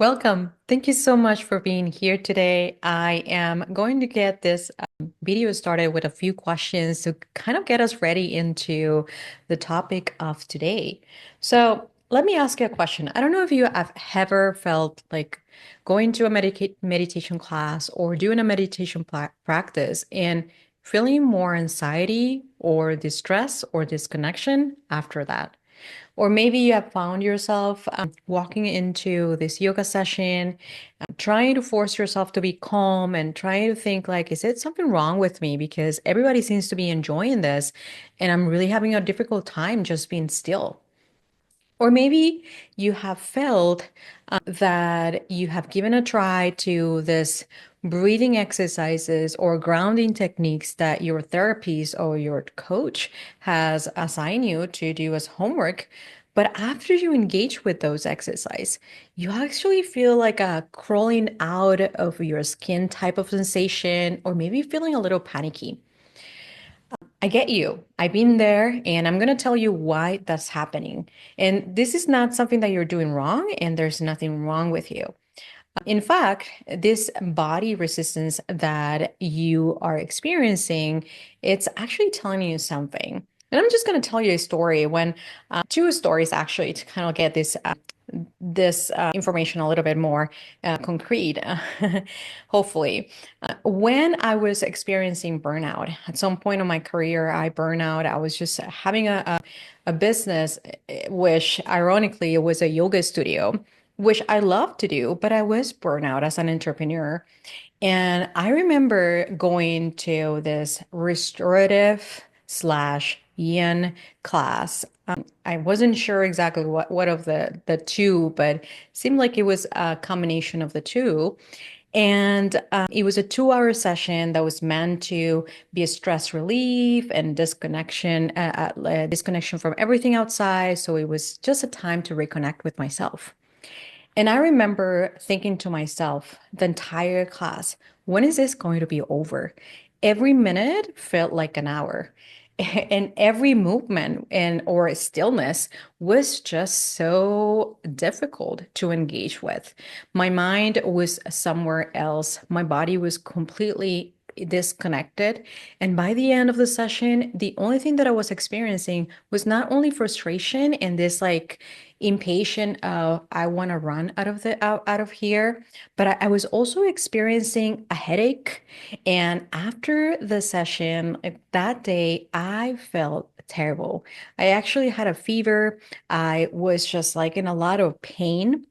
Welcome. Thank you so much for being here today. I am going to get this video started with a few questions to kind of get us ready into the topic of today. So, let me ask you a question. I don't know if you have ever felt like going to a meditation class or doing a meditation practice and feeling more anxiety or distress or disconnection after that. Or maybe you have found yourself walking into this yoga session, trying to force yourself to be calm and trying to think like, is it something wrong with me? Because everybody seems to be enjoying this, and I'm really having a difficult time just being still. Or maybe you have felt that you have given a try to this breathing exercises or grounding techniques that your therapist or your coach has assigned you to do as homework. But after you engage with those exercise, you actually feel like a crawling out of your skin type of sensation, or maybe feeling a little panicky. I get you. I've been there, and I'm going to tell you why that's happening. And this is not something that you're doing wrong, and there's nothing wrong with you. In fact, this body resistance that you are experiencing, it's actually telling you something. And I'm just going to tell you a story when two stories actually to kind of get this information a little bit more concrete, hopefully. When I was experiencing burnout, at some point in my career, I burned out. I was just having a business, which ironically it was a yoga studio, which I love to do, but I was burnt out as an entrepreneur. And I remember going to this restorative slash yin class. I wasn't sure exactly what of the two, but seemed like it was a combination of the two. And it was a 2 hour session that was meant to be a stress relief and disconnection from everything outside. So it was just a time to reconnect with myself. And I remember thinking to myself the entire class, when is this going to be over? Every minute felt like an hour. And every movement and or stillness was just so difficult to engage with. My mind was somewhere else. My body was completely disconnected. And by the end of the session, the only thing that I was experiencing was not only frustration and this like impatient I want to run out of here, but I was also experiencing a headache. And after the session that day, I felt terrible. I actually had a fever. I was just like in a lot of pain.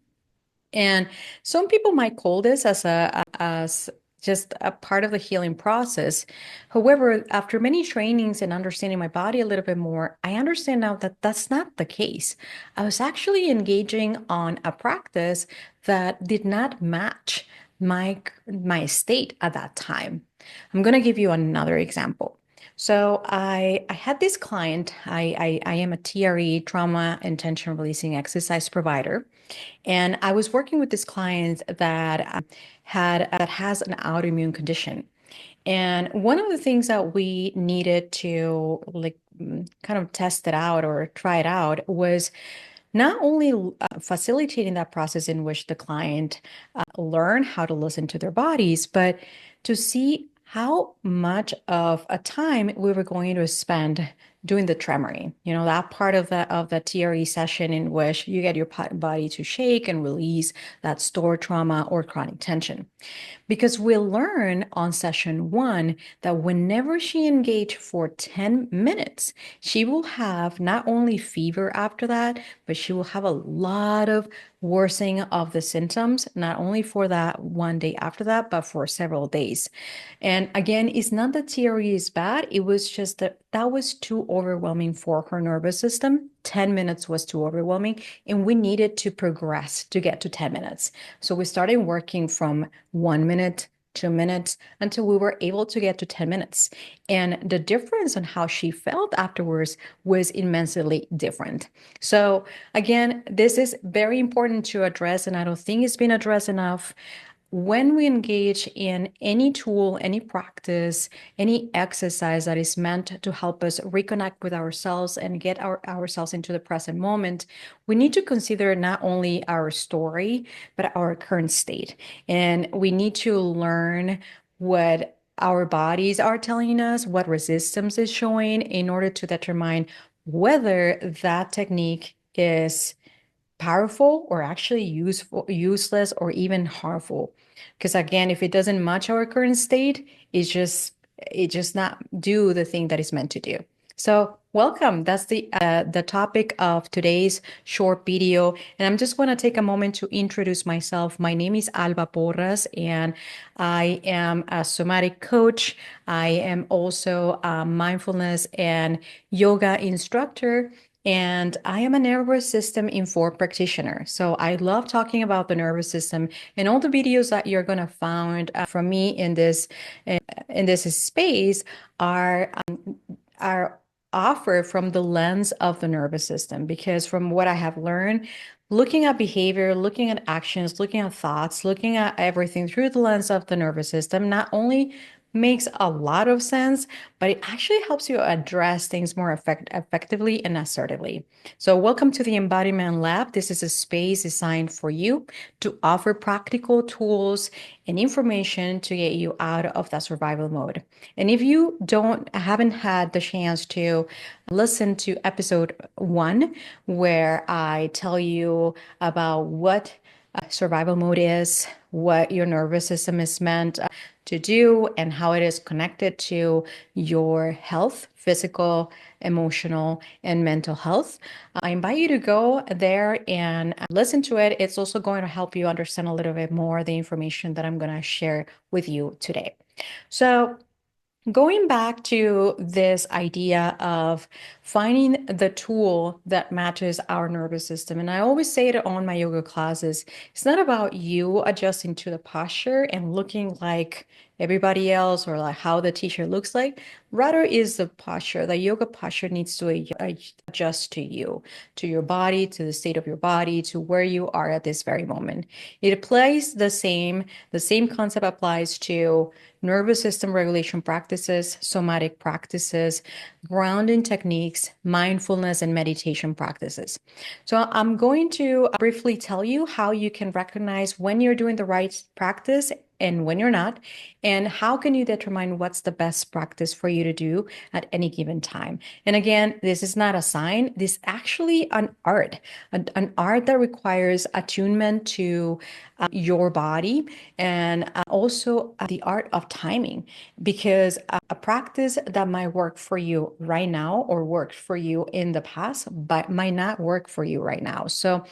And some people might call this as just a part of the healing process. However, after many trainings and understanding my body a little bit more, I understand now that that's not the case. I was actually engaging on a practice that did not match my state at that time. I'm going to give you another example. So I had this client. I am a TRE, trauma and tension releasing exercise provider. And I was working with this client that has an autoimmune condition. And one of the things that we needed to kind of test it out or try it out was not only facilitating that process in which the client learn how to listen to their bodies, but to see how much of a time we were going to spend doing the tremoring. You know, that part of the TRE session in which you get your body to shake and release that stored trauma or chronic tension. Because we'll learn on session one that whenever she engaged for 10 minutes, she will have not only fever after that, but she will have a lot of worsening of the symptoms, not only for that one day after that, but for several days. And again, it's not that theory is bad. It was just that that was too overwhelming for her nervous system. 10 minutes was too overwhelming, and we needed to progress to get to 10 minutes. So we started working from 1 minute, 2 minutes until we were able to get to 10 minutes. And the difference on how she felt afterwards was immensely different. So, again, this is very important to address, and I don't think it's been addressed enough. when we engage in any tool, any practice, any exercise that is meant to help us reconnect with ourselves and get ourselves into the present moment, we need to consider not only our story, but our current state. And we need to learn what our bodies are telling us, what resistance is showing in order to determine whether that technique is powerful or actually useful, useless, or even harmful. Because again, if it doesn't match our current state, it just not do the thing that it's meant to do. So welcome. That's the topic of today's short video. And I'm just going to take a moment to introduce myself. My name is Alba Porras, and I am a somatic coach. I am also a mindfulness and yoga instructor. And I am a nervous system informed practitioner. So I love talking about the nervous system, and all the videos that you're going to find from me in this space are offered from the lens of the nervous system, because from what I have learned, looking at behavior, looking at actions, looking at thoughts, looking at everything through the lens of the nervous system not only makes a lot of sense, but it actually helps you address things more effectively and assertively. So welcome to the Embodiment Lab. This is a space designed for you to offer practical tools and information to get you out of that survival mode. And if you haven't had the chance to listen to episode 1, where I tell you about what survival mode is, what your nervous system is meant to do, and how it is connected to your health, physical, emotional, and mental health, I invite you to go there and listen to it. It's also going to help you understand a little bit more the information that I'm going to share with you today. So, going back to this idea of finding the tool that matches our nervous system, and I always say it on my yoga classes, it's not about you adjusting to the posture and looking like everybody else or like how the teacher looks like. Rather, is the posture, the yoga posture needs to adjust to you, to your body, to the state of your body, to where you are at this very moment. It applies the same concept applies to nervous system regulation practices, somatic practices, grounding techniques, mindfulness, and meditation practices. So I'm going to briefly tell you how you can recognize when you're doing the right practice and when you're not, and how can you determine what's the best practice for you to do at any given time. And again, this is not a sign. This is actually an art, an art that requires attunement to your body, and also the art of timing, because a practice that might work for you right now or worked for you in the past but might not work for you right now. So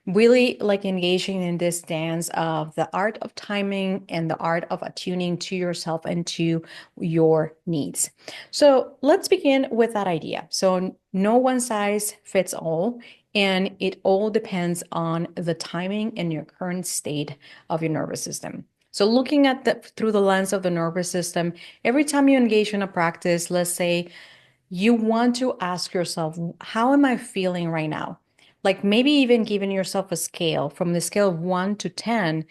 really like engaging in this dance of the art of timing and the art of attuning to yourself and to your needs. So let's begin with that idea. So no one size fits all, and it all depends on the timing and your current state of your nervous system. So looking at through the lens of the nervous system, every time you engage in a practice, let's say you want to ask yourself, how am I feeling right now? Like maybe even giving yourself a scale from the scale of 1 to 10,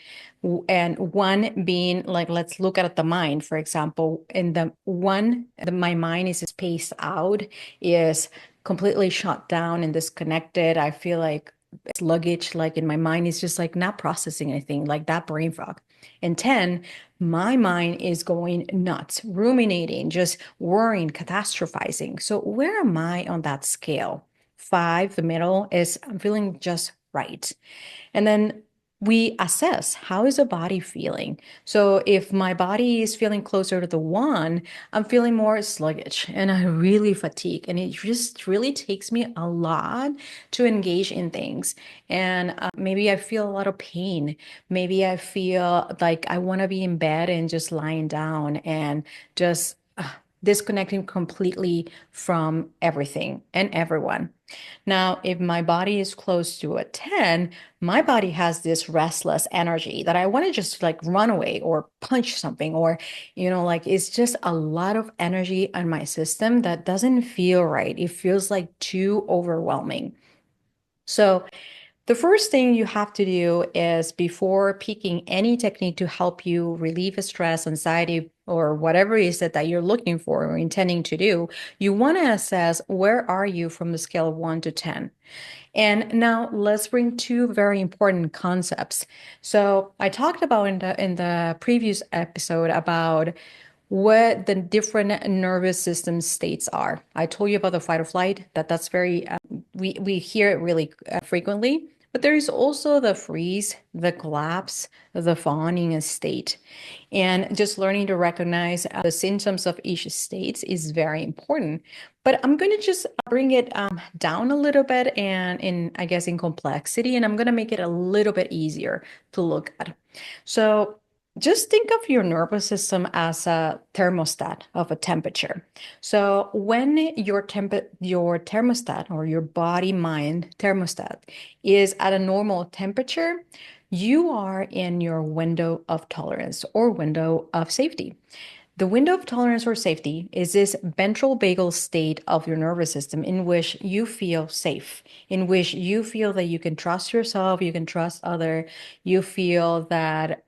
and 1 being like, let's look at the mind, for example. In the 1, my mind is spaced out, is completely shut down and disconnected. I feel like sluggish, like in my mind is just like not processing anything, like that brain fog. And 10, my mind is going nuts, ruminating, just worrying, catastrophizing. So where am I on that scale? 5, the middle, is I'm feeling just right. And then we assess, how is the body feeling? So if my body is feeling closer to the 1, I'm feeling more sluggish and I really fatigue. And it just really takes me a lot to engage in things. And maybe I feel a lot of pain. Maybe I feel like I want to be in bed and just lying down and just disconnecting completely from everything and everyone. Now, if my body is close to a 10, my body has this restless energy that I want to just like run away or punch something, or, like it's just a lot of energy in my system that doesn't feel right. It feels like too overwhelming. So The first thing you have to do is before picking any technique to help you relieve stress, anxiety, or whatever it is that you're looking for or intending to do, you want to assess where are you from the scale of 1 to 10. And now let's bring two very important concepts. So I talked about in the previous episode about what the different nervous system states are. I told you about the fight or flight, that's very we hear it really frequently, but there is also the freeze, the collapse, the fawning state. And just learning to recognize the symptoms of each state is very important. But I'm going to just bring it down a little bit and I guess in complexity, and I'm going to make it a little bit easier to look at. So just think of your nervous system as a thermostat of a temperature. So when your thermostat or your body mind thermostat is at a normal temperature, you are in your window of tolerance or window of safety. The window of tolerance or safety is this ventral vagal state of your nervous system in which you feel safe, in which you feel that you can trust yourself, you can trust other, you feel that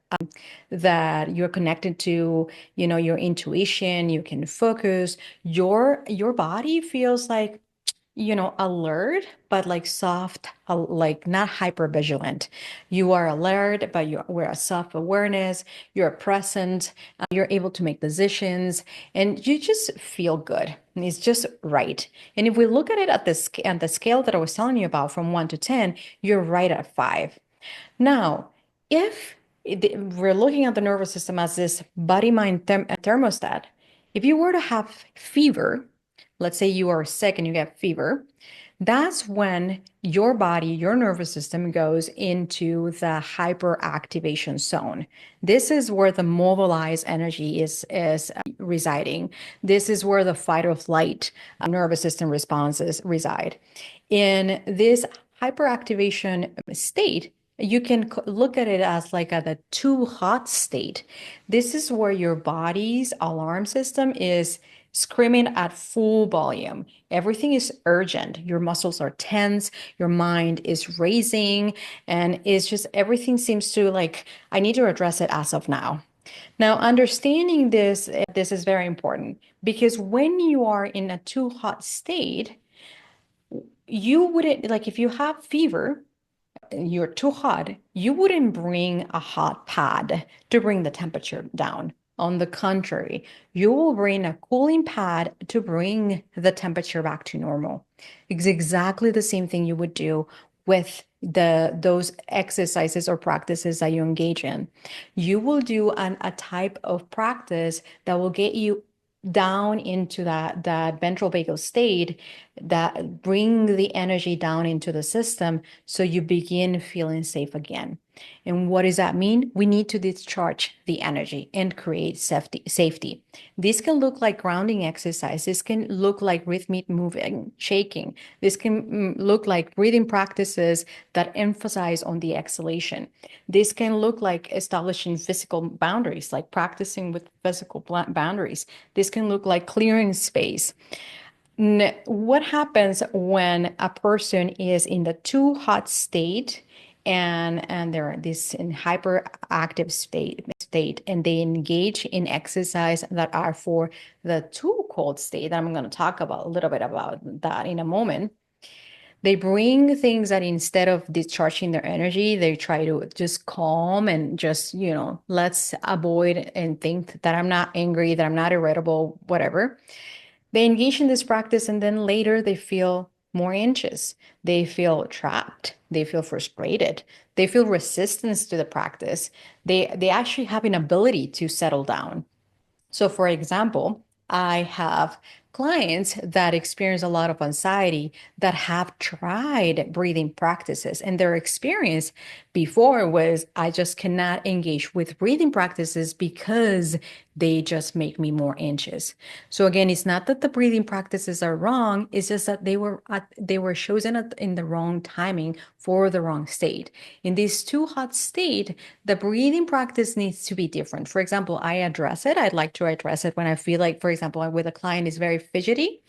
you're connected to, your intuition, you can focus. Your body feels like alert, but like soft, like not hyper vigilant. You are alert, but we're a soft awareness. You're present. You're able to make decisions, and you just feel good. And it's just right. And if we look at it at the scale that I was telling you about, from 1 to 10, you're right at 5. Now, if we're looking at the nervous system as this body-mind thermostat, if you were to have fever, let's say you are sick and you get fever, that's when your body, your nervous system goes into the hyperactivation zone. This is where the mobilized energy is residing. This is where the fight or flight nervous system responses reside. In this hyperactivation state, you can look at it as like the too hot state. This is where your body's alarm system is screaming at full volume. Everything is urgent. Your muscles are tense, your mind is racing, and it's just everything seems to like, I need to address it as of now. Now, understanding this is very important because when you are in a too hot state, you wouldn't like if you have fever, you're too hot, you wouldn't bring a hot pad to bring the temperature down. On the contrary, you will bring a cooling pad to bring the temperature back to normal. It's exactly the same thing you would do with those exercises or practices that you engage in. You will do a type of practice that will get you down into that ventral vagal state that bring the energy down into the system so you begin feeling safe again. And what does that mean? We need to discharge the energy and create safety. This can look like grounding exercise. This can look like rhythmic moving, shaking. This can look like breathing practices that emphasize on the exhalation. This can look like establishing physical boundaries, like practicing with physical boundaries. This can look like clearing space. What happens when a person is in the too hot state and they're this in hyperactive state and they engage in exercise that are for the too cold state? I'm going to talk about a little bit about that in a moment. They bring things that instead of discharging their energy, they try to just calm and just, let's avoid and think that I'm not angry, that I'm not irritable, whatever. They engage in this practice and then later they feel more anxious. They feel trapped. They feel frustrated. They feel resistance to the practice. They actually have an ability to settle down. So, for example, I have clients that experience a lot of anxiety that have tried breathing practices, and their experience before was I just cannot engage with breathing practices because they just make me more anxious. So again, it's not that the breathing practices are wrong, it's just that they were chosen in the wrong timing for the wrong state. In this too hot state, the breathing practice needs to be different. For example, I'd like to address it when I feel like, for example, with a client is very fidgety.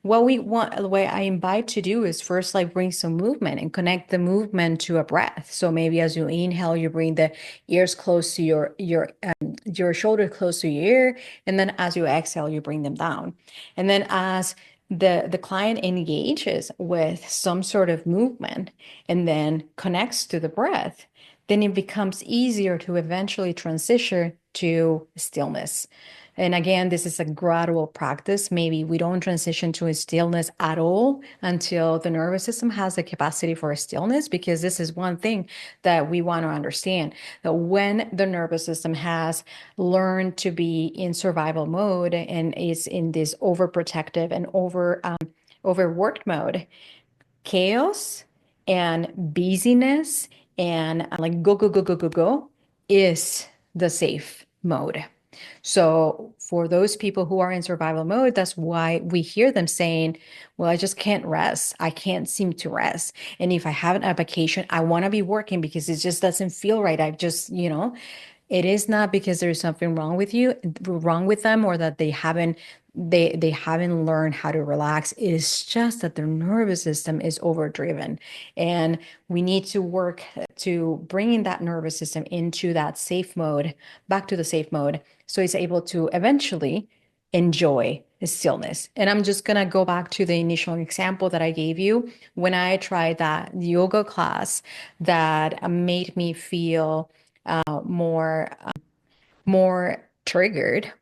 what we want, what I invite to do is first like bring some movement and connect the movement to a breath. So maybe as you inhale, you bring the ears close to your shoulder close to your ear, and then as you exhale, you bring them down. And then as the client engages with some sort of movement and then connects to the breath, then it becomes easier to eventually transition to stillness. And again, this is a gradual practice. Maybe we don't transition to a stillness at all until the nervous system has the capacity for a stillness, because this is one thing that we want to understand, that when the nervous system has learned to be in survival mode and is in this overprotective and overworked mode, chaos and busyness and like go, go, go, go, go, go is the safe mode. So for those people who are in survival mode, that's why we hear them saying, well, I just can't rest. I can't seem to rest. And if I have a vacation, I want to be working because it just doesn't feel right. I just, it is not because there's something wrong with them, or that they haven't learned how to relax. It is just that their nervous system is overdriven, and we need to work to bringing that nervous system into that safe mode, back to the safe mode, so it's able to eventually enjoy the stillness. And I'm just gonna go back to the initial example that I gave you when I tried that yoga class that made me feel more triggered.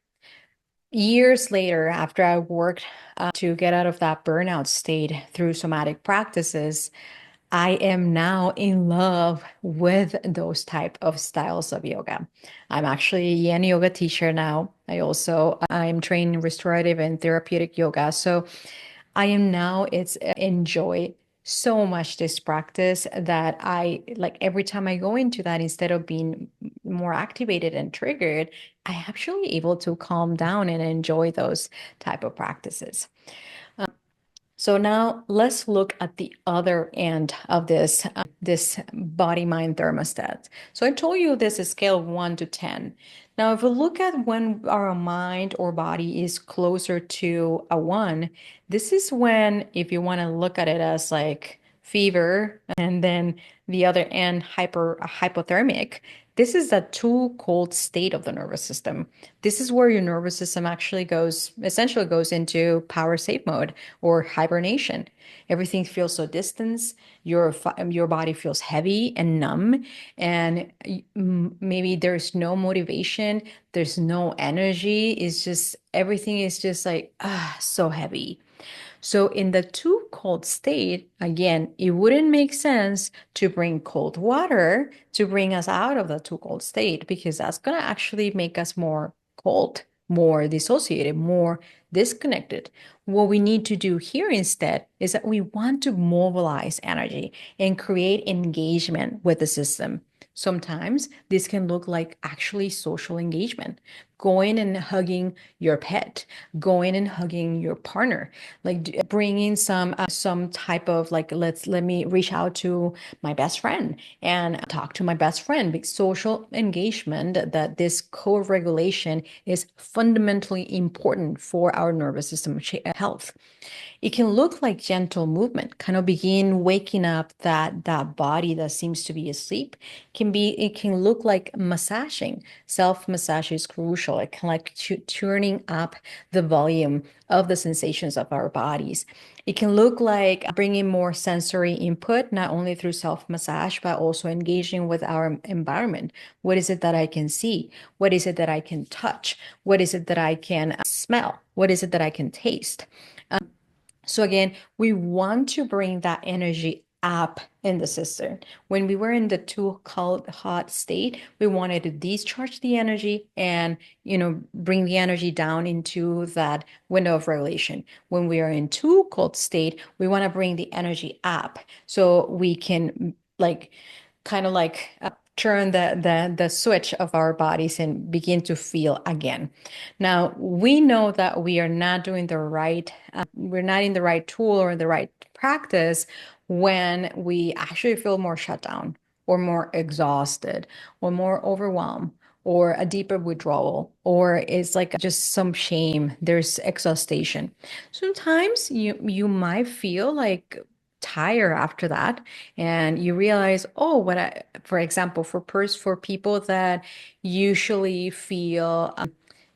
Years later, after I worked to get out of that burnout state through somatic practices, I am now in love with those type of styles of yoga. I'm actually a yin yoga teacher now. I'm trained in restorative and therapeutic yoga. So I am now it's enjoy so much this practice that I like every time I go into that, instead of being more activated and triggered, I actually able to calm down and enjoy those type of practices. So now let's look at the other end of this body mind thermostat. So I told you this is scale of 1 to 10. Now, if we look at when our mind or body is closer to a 1, this is when, if you want to look at it as like fever, and then the other end hypothermic, this is a too cold state of the nervous system. This is where your nervous system actually essentially goes into power save mode or hibernation. Everything feels so distant. Your body feels heavy and numb, and maybe there's no motivation, there's no energy. It's just everything is just like so heavy. So in the too cold state, again, it wouldn't make sense to bring cold water to bring us out of the too cold state, because that's going to actually make us more cold, more dissociated, more disconnected. What we need to do here instead is that we want to mobilize energy and create engagement with the system. Sometimes this can look like actually social engagement, going and hugging your pet, going and hugging your partner, like bringing some type of like let me reach out to my best friend and talk to my best friend. Because social engagement, that this co-regulation is fundamentally important for our nervous system health. It can look like gentle movement, kind of begin waking up that body that seems to be asleep. It can look like massaging. Self massage is crucial. It can like turning up the volume of the sensations of our bodies. It can look like bringing more sensory input, not only through self massage, but also engaging with our environment. What is it that I can see? What is it that I can touch? What is it that I can smell? What is it that I can taste? So again, we want to bring that energy up in the system. When we were in the too cold, hot state, we wanted to discharge the energy and, bring the energy down into that window of regulation. When we are in too cold state, we want to bring the energy up so we can like kind of like turn the switch of our bodies and begin to feel again. Now, we know that we're not in the right tool or the right practice when we actually feel more shut down or more exhausted or more overwhelmed or a deeper withdrawal, or it's like just some shame, there's exhaustion. Sometimes you might feel like tired after that, and you realize, oh, for example, for people that usually feel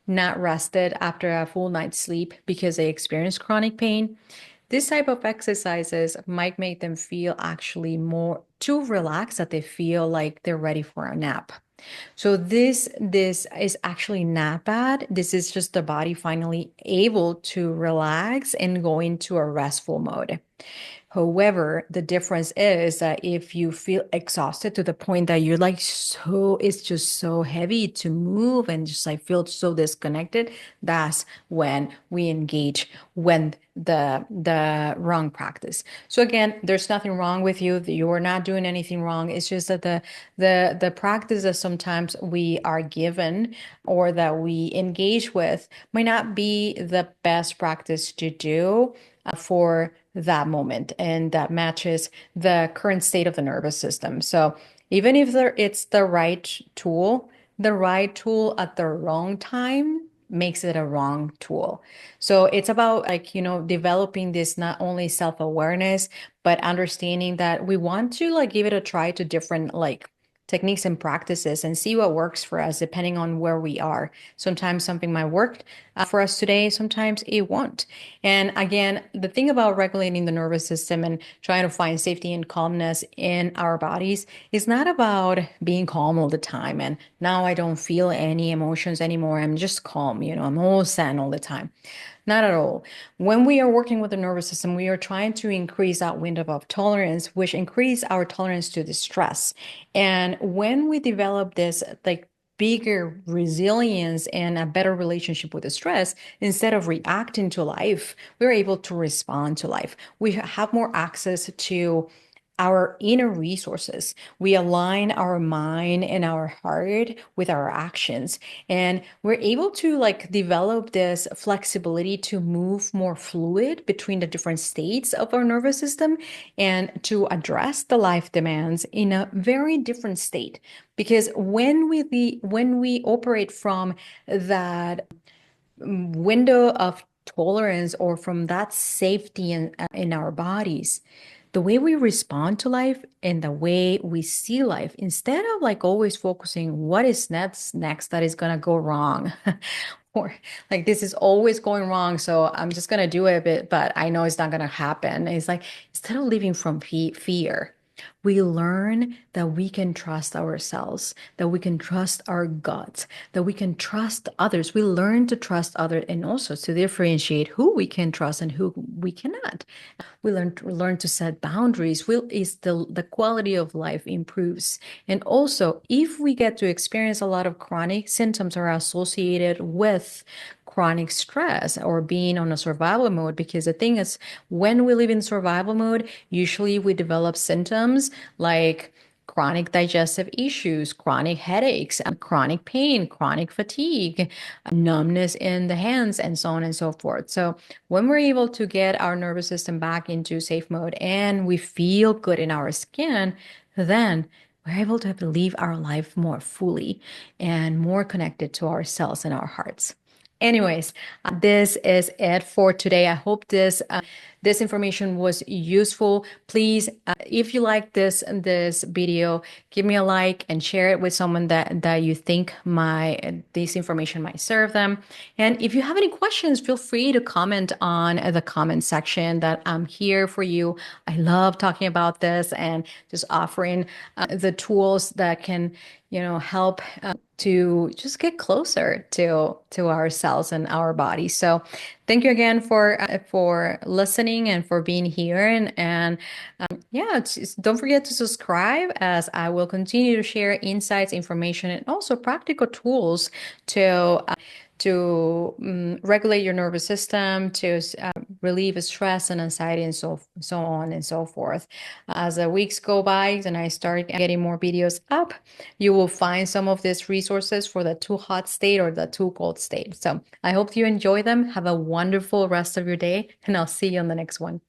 not rested after a full night's sleep because they experience chronic pain, this type of exercises might make them feel actually more too relaxed, that they feel like they're ready for a nap. So this is actually not bad. This is just the body finally able to relax and go into a restful mode. However, the difference is that if you feel exhausted to the point that you're like, so it's just so heavy to move and just like feel so disconnected, that's when we engage when the wrong practice. So again, there's nothing wrong with you. You're not doing anything wrong. It's just that the practice that sometimes we are given or that we engage with might not be the best practice to do for that moment, and that matches the current state of the nervous system. So even if it's the right tool at the wrong time makes it a wrong tool. So it's about, like, developing this not only self-awareness, but understanding that we want to like give it a try to different like techniques and practices and see what works for us depending on where we are. Sometimes something might work for us today, sometimes it won't. And again, the thing about regulating the nervous system and trying to find safety and calmness in our bodies is not about being calm all the time. And now I don't feel any emotions anymore. I'm just calm, I'm all zen all the time. Not at all. When we are working with the nervous system, we are trying to increase that window of tolerance, which increase our tolerance to the stress. And when we develop this like bigger resilience and a better relationship with the stress, instead of reacting to life, we're able to respond to life. We have more access to our inner resources. We align our mind and our heart with our actions, and we're able to like develop this flexibility to move more fluid between the different states of our nervous system and to address the life demands in a very different state. Because when we operate from that window of tolerance, or from that safety in our bodies, the way we respond to life and the way we see life, instead of like always focusing what is next that is gonna go wrong, or like this is always going wrong, so I'm just gonna do it, but I know it's not gonna happen. It's like, instead of living from fear, we learn that we can trust ourselves, that we can trust our gut, that we can trust others. We learn to trust others, and also to differentiate who we can trust and who we cannot. We learn to set boundaries. Is the quality of life improves. And also, if we get to experience a lot of chronic symptoms are associated with chronic stress or being on a survival mode, because the thing is, when we live in survival mode, usually we develop symptoms like chronic digestive issues, chronic headaches, chronic pain, chronic fatigue, numbness in the hands, and so on and so forth. So when we're able to get our nervous system back into safe mode and we feel good in our skin, then we're able to live our life more fully and more connected to ourselves and our hearts. Anyways, this is it for today. I hope this information was useful. Please, if you like this video, give me a like and share it with someone that you think this information might serve them. And if you have any questions, feel free to comment on the comment section. That I'm here for you. I love talking about this and just offering the tools that can help to just get closer to ourselves and our body. So thank you again for listening and for being here. And yeah, don't forget to subscribe, as I will continue to share insights, information, and also practical tools to regulate your nervous system, to relieve stress and anxiety, and so on and so forth. As the weeks go by and I start getting more videos up, you will find some of these resources for the too hot state or the too cold state. So I hope you enjoy them. Have a wonderful rest of your day, and I'll see you on the next one.